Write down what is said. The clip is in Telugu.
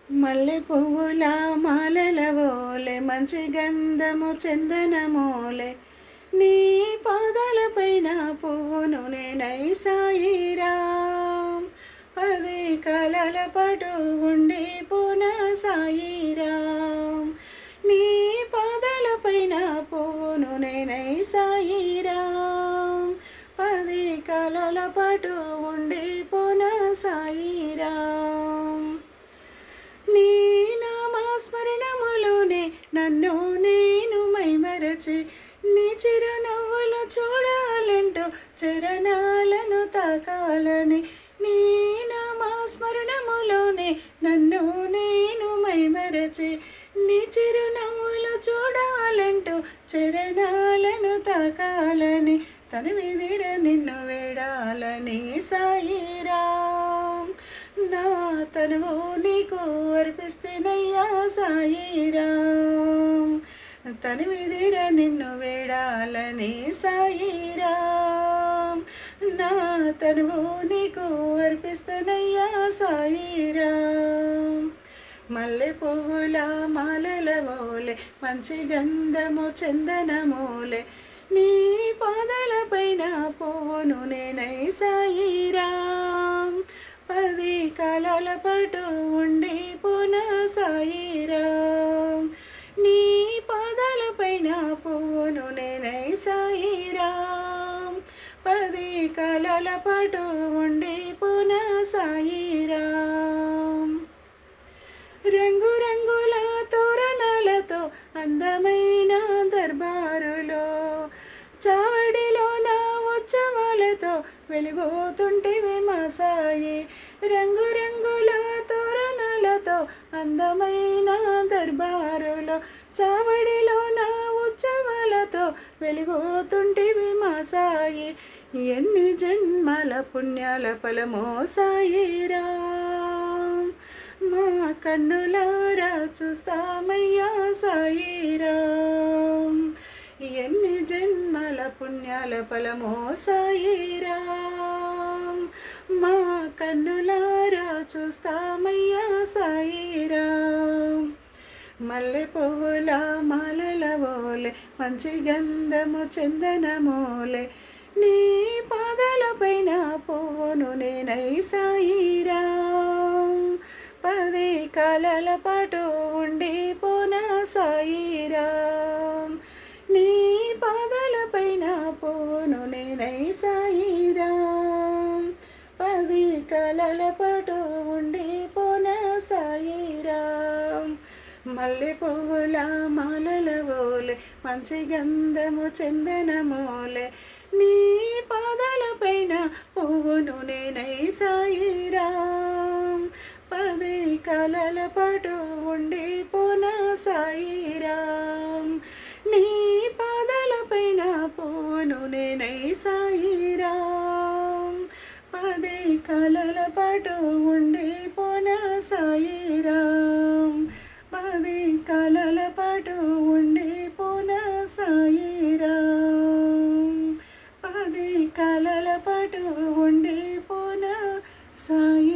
మల్లె పువ్వుల మాలల ఓలె మంచి గంధము చందనమోలె నీ పాదాలపైన పువ్వును నేనై సాయిరాం పది కాలాల పాటు ఉండి పూన సాయిరాం నీ పాదాలపైన పువ్వును నేనై సాయిరాం పది కాలాల పాటు ఉండి పూన సాయిరాం నీ నామస్మరణములోనే నన్ను నేను మైమరచి నీ చిరునవ్వులు చూడాలంటూ చరణాలను తాకాలని నీ నామస్మరణములోనే నన్ను నేను మైమరచి నీ చిరునవ్వులు చూడాలంటూ చరణాలను తాకాలని తనివిదిర నిన్ను వేడాలని సాయిరాం నా తనువు నీకు అర్పిస్తేనయ్యా సాయిరాం తనివిదిర నిన్ను వేడాలని సాయిరాం నా తనువు నీకు అర్పిస్తేనయ్యా సాయిరాం మల్లె పువ్వుల మాలల ఓలె మంచి గంధము చందనమోలె నీ పాదాలపైన పువ్వును నేనై సాయిరాం పది కాలాల పాటు ఉండి పూన సాయిరాం నీ పాదాలపైన పువ్వును నేనై సాయిరాం పది కాలాల పాటు ఉండి పూన సాయిరాం రంగురంగుల తోరణాలతో అందమైన దర్బారులో చావడిలో నా ఉత్సవాలతో వెలుగుతుంటివి మా సాయి రంగురంగుల తోరణాలతో అందమైన దర్బారులో చావడిలో నా ఉత్సవాలతో వెలుగుతుంటివి మా సాయి ఎన్ని జన్మల పుణ్యాల ఫలమో సాయిరాం మా కన్నులారా చూస్తామయ్యా సాయిరాం ఎన్ని జన్మల పుణ్యాల ఫలమో సాయిరాం మా కన్నులారా చూస్తామయ్యా సాయిరాం మల్లె పువ్వుల మాలల ఓలె మంచి గంధము చందనమోలె నీ పాదాలపైన పువ్వును నేనై సాయిరాం పది కాలాల పాటు ఉండి పూన సాయిరాం నీ పాదాలపైన పువ్వును నేనై సాయిరాం పది కాలాల పాటు ఉండి పూన సాయిరాం మల్లె పువ్వుల మాలల ఓలె మంచి గంధము చందనమోలె నీ పాదాలపైన పువ్వును నేనై సాయిరాం పది కాలాల పాటు ఉండి పూన సాయిరాం నీ పాదాలపైన పువ్వును నేనై సాయిరాం పది కాలాల పాటు ఉండి పూన సాయిరాం పది కాలాల పాటు ఉండి పూన సాయిరాం పది కాలాల పాటు ఉండి పూన సాయి